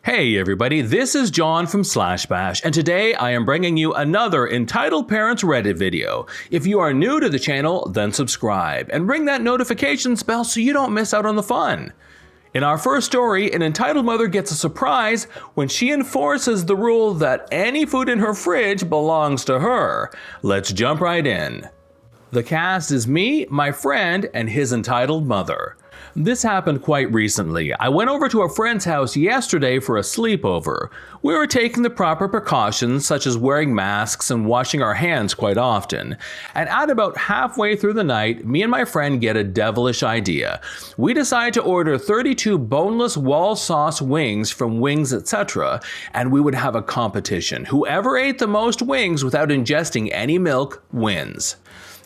Hey everybody, this is John from Bash, and today I am bringing you another Entitled Parents Reddit video. If you are new to the channel, then subscribe, and ring that notifications bell so you don't miss out on the fun. In our first story, an entitled mother gets a surprise when she enforces the rule that any food in her fridge belongs to her. Let's jump right in. The cast is me, my friend, and his entitled mother. This happened quite recently. I went over to a friend's house yesterday for a sleepover. We were taking the proper precautions such as wearing masks and washing our hands quite often. And at about halfway through the night, me and my friend get a devilish idea. We decide to order 32 boneless wall sauce wings from Wings Etc. and we would have a competition. Whoever ate the most wings without ingesting any milk wins.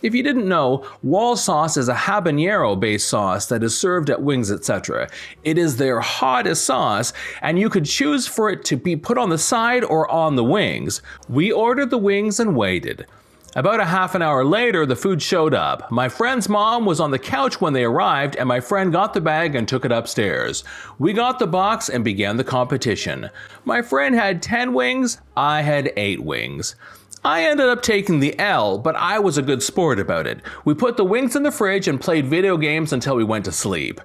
If you didn't know, wall sauce is a habanero-based sauce that is served at Wings Etc. It is their hottest sauce, and you could choose for it to be put on the side or on the wings. We ordered the wings and waited. About a half an hour later, the food showed up. My friend's mom was on the couch when they arrived, and my friend got the bag and took it upstairs. We got the box and began the competition. My friend had 10 wings, I had 8 wings. I ended up taking the L, but I was a good sport about it. We put the wings in the fridge and played video games until we went to sleep.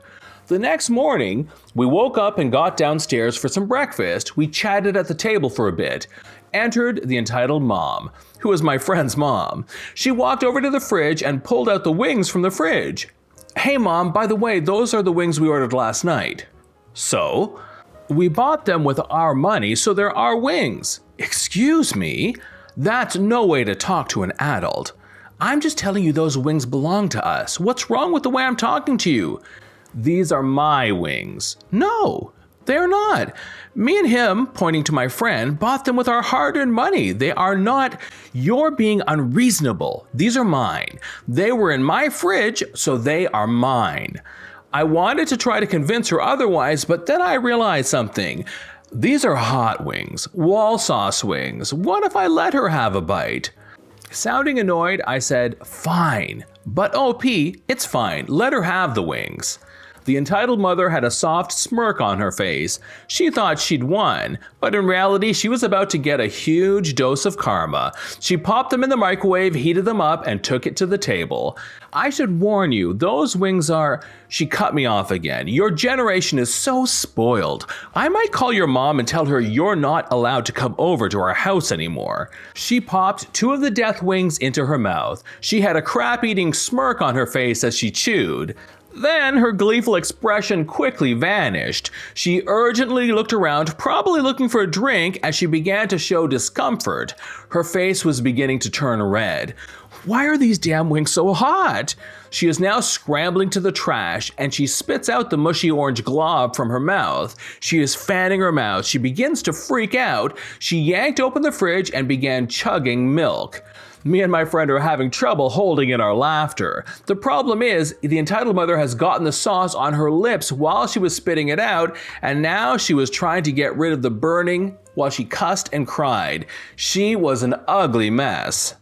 The next morning, we woke up and got downstairs for some breakfast. We chatted at the table for a bit. Entered the entitled mom, who was my friend's mom. She walked over to the fridge and pulled out the wings from the fridge. "Hey mom, by the way, those are the wings we ordered last night." "So?" "We bought them with our money, so they're our wings." "Excuse me? That's no way to talk to an adult. I'm just telling you those wings belong to us. What's wrong with the way I'm talking to you?" "These are my wings." "No, they're not. Me and him," pointing to my friend, "bought them with our hard-earned money. They are not. You're being unreasonable. These are mine. They were in my fridge, so they are mine." I wanted to try to convince her otherwise, but then I realized something. These are hot wings, wall sauce wings. What if I let her have a bite? Sounding annoyed, I said, "Fine, but OP, it's fine. Let her have the wings." The entitled mother had a soft smirk on her face. She thought she'd won, but in reality, she was about to get a huge dose of karma. She popped them in the microwave, heated them up, and took it to the table. "I should warn you, those wings are..." She cut me off again. "Your generation is so spoiled. I might call your mom and tell her you're not allowed to come over to our house anymore." She popped 2 of the death wings into her mouth. She had a crap-eating smirk on her face as she chewed. Then her gleeful expression quickly vanished. She urgently looked around, probably looking for a drink, as she began to show discomfort. Her face was beginning to turn red. "Why are these damn wings so hot?" She is now scrambling to the trash, and she spits out the mushy orange glob from her mouth. She is fanning her mouth. She begins to freak out. She yanked open the fridge and began chugging milk. Me and my friend are having trouble holding in our laughter. The problem is, the entitled mother has gotten the sauce on her lips while she was spitting it out, and now she was trying to get rid of the burning while she cussed and cried. She was an ugly mess.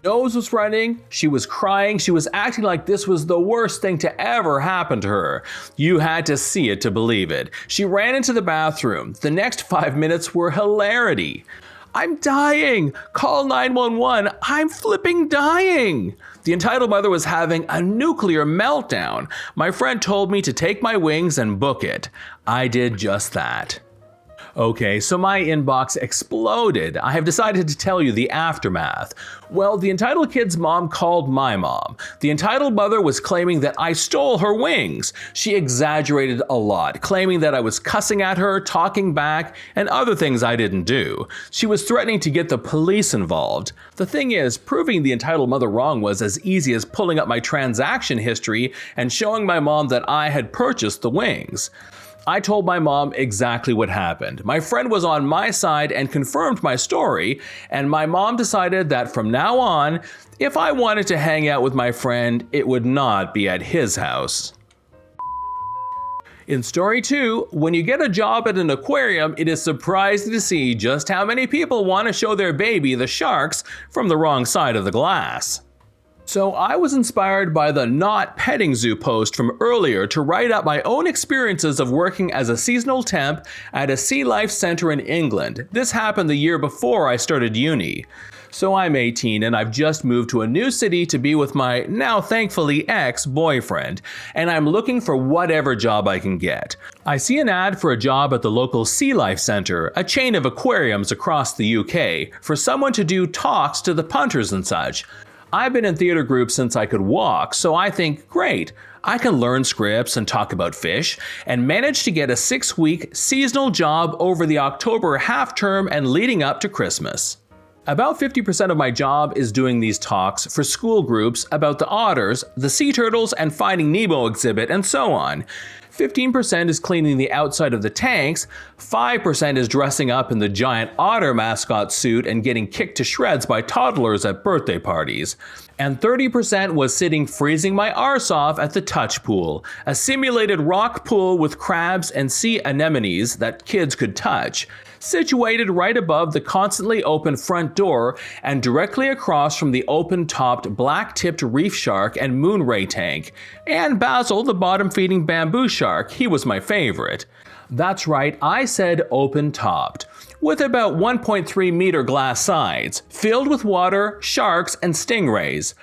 Nose was running, she was crying, she was acting like this was the worst thing to ever happen to her. You had to see it to believe it. She ran into the bathroom. The next 5 minutes were hilarity. "I'm dying! Call 911! I'm flipping dying!" The entitled mother was having a nuclear meltdown. My friend told me to take my wings and book it. I did just that. Okay, so my inbox exploded. I have decided to tell you the aftermath. Well, the entitled kid's mom called my mom. The entitled mother was claiming that I stole her wings. She exaggerated a lot, claiming that I was cussing at her, talking back, and other things I didn't do. She was threatening to get the police involved. The thing is, proving the entitled mother wrong was as easy as pulling up my transaction history and showing my mom that I had purchased the wings. I told my mom exactly what happened. My friend was on my side and confirmed my story, and my mom decided that from now on, if I wanted to hang out with my friend, it would not be at his house. In story 2, when you get a job at an aquarium, it is surprising to see just how many people want to show their baby the sharks from the wrong side of the glass. So I was inspired by the Not Petting Zoo post from earlier to write up my own experiences of working as a seasonal temp at a sea life center in England. This happened the year before I started uni. So I'm 18 and I've just moved to a new city to be with my now thankfully ex-boyfriend, and I'm looking for whatever job I can get. I see an ad for a job at the local Sea Life Centre, a chain of aquariums across the UK, for someone to do talks to the punters and such. I've been in theater groups since I could walk, so I think, great, I can learn scripts and talk about fish, and manage to get a 6-week seasonal job over the October half term and leading up to Christmas. About 50% of my job is doing these talks for school groups about the otters, the sea turtles, and Finding Nemo exhibit, and so on. 15% is cleaning the outside of the tanks, 5% is dressing up in the giant otter mascot suit and getting kicked to shreds by toddlers at birthday parties. And 30% was sitting freezing my arse off at the touch pool, a simulated rock pool with crabs and sea anemones that kids could touch, situated right above the constantly open front door and directly across from the open-topped black-tipped reef shark and moonray tank, and Basil the bottom-feeding bamboo shark. He was my favorite. That's right, I said open-topped, with about 1.3 meter glass sides, filled with water, sharks, and stingrays.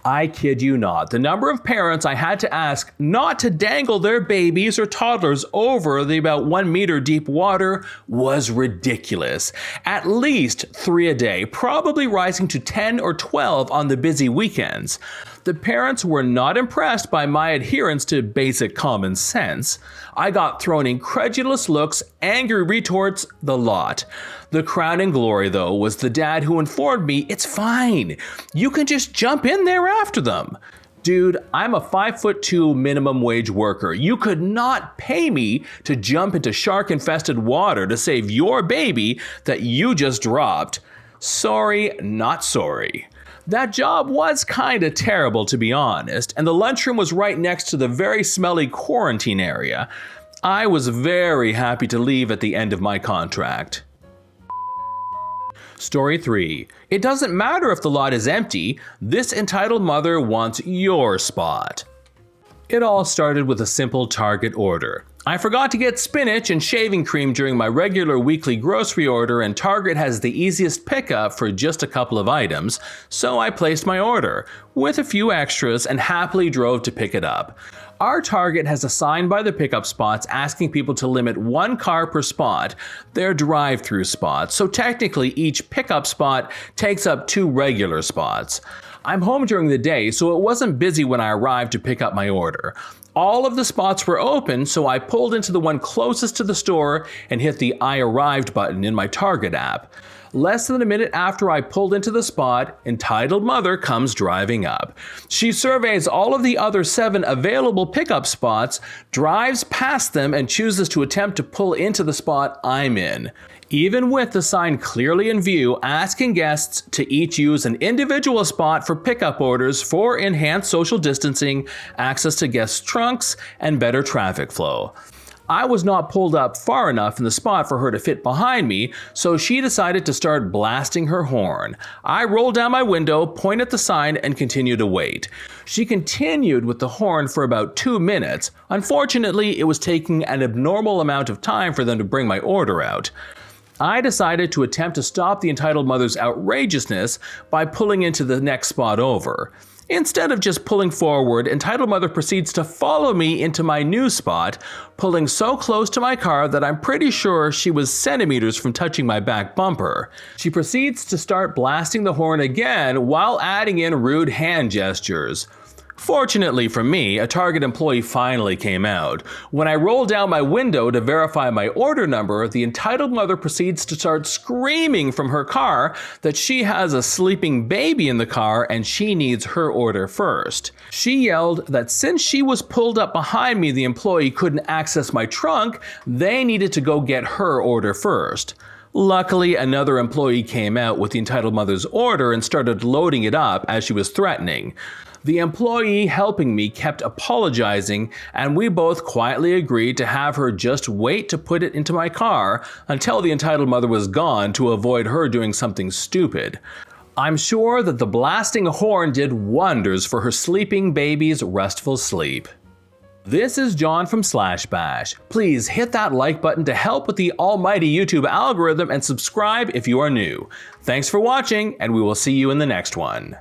I kid you not, the number of parents I had to ask not to dangle their babies or toddlers over the about 1 meter deep water was ridiculous. At least 3 a day, probably rising to 10 or 12 on the busy weekends. The parents were not impressed by my adherence to basic common sense. I got thrown incredulous looks, angry retorts, the lot. The crowning glory, though, was the dad who informed me, it's fine. You can just jump in there after them. Dude, I'm a 5'2" minimum wage worker. You could not pay me to jump into shark-infested water to save your baby that you just dropped. Sorry, not sorry. That job was kinda terrible, to be honest, and the lunchroom was right next to the very smelly quarantine area. I was very happy to leave at the end of my contract. Story 3. It doesn't matter if the lot is empty, this entitled mother wants your spot. It all started with a simple Target order. I forgot to get spinach and shaving cream during my regular weekly grocery order, and Target has the easiest pickup for just a couple of items, so I placed my order, with a few extras, and happily drove to pick it up. Our Target has a sign by the pickup spots asking people to limit 1 car per spot. They're drive-through spots, so technically each pickup spot takes up 2 regular spots. I'm home during the day, so it wasn't busy when I arrived to pick up my order. All of the spots were open, so I pulled into the one closest to the store and hit the I arrived button in my Target app. Less than a minute after I pulled into the spot, entitled mother comes driving up. She surveys all of the other 7 available pickup spots, drives past them, and chooses to attempt to pull into the spot I'm in. Even with the sign clearly in view, asking guests to each use an individual spot for pickup orders for enhanced social distancing, access to guests' trunks, and better traffic flow. I was not pulled up far enough in the spot for her to fit behind me, so she decided to start blasting her horn. I rolled down my window, pointed at the sign, and continued to wait. She continued with the horn for about 2 minutes. Unfortunately, it was taking an abnormal amount of time for them to bring my order out. I decided to attempt to stop the entitled mother's outrageousness by pulling into the next spot over. Instead of just pulling forward, entitled mother proceeds to follow me into my new spot, pulling so close to my car that I'm pretty sure she was centimeters from touching my back bumper. She proceeds to start blasting the horn again while adding in rude hand gestures. Fortunately for me, a Target employee finally came out. When I rolled down my window to verify my order number, the entitled mother proceeds to start screaming from her car that she has a sleeping baby in the car and she needs her order first. She yelled that since she was pulled up behind me, the employee couldn't access my trunk, they needed to go get her order first. Luckily, another employee came out with the entitled mother's order and started loading it up as she was threatening. The employee helping me kept apologizing, and we both quietly agreed to have her just wait to put it into my car until the entitled mother was gone to avoid her doing something stupid. I'm sure that the blasting horn did wonders for her sleeping baby's restful sleep. This is John from /bash. Please hit that like button to help with the almighty YouTube algorithm and subscribe if you are new. Thanks for watching, and we will see you in the next one.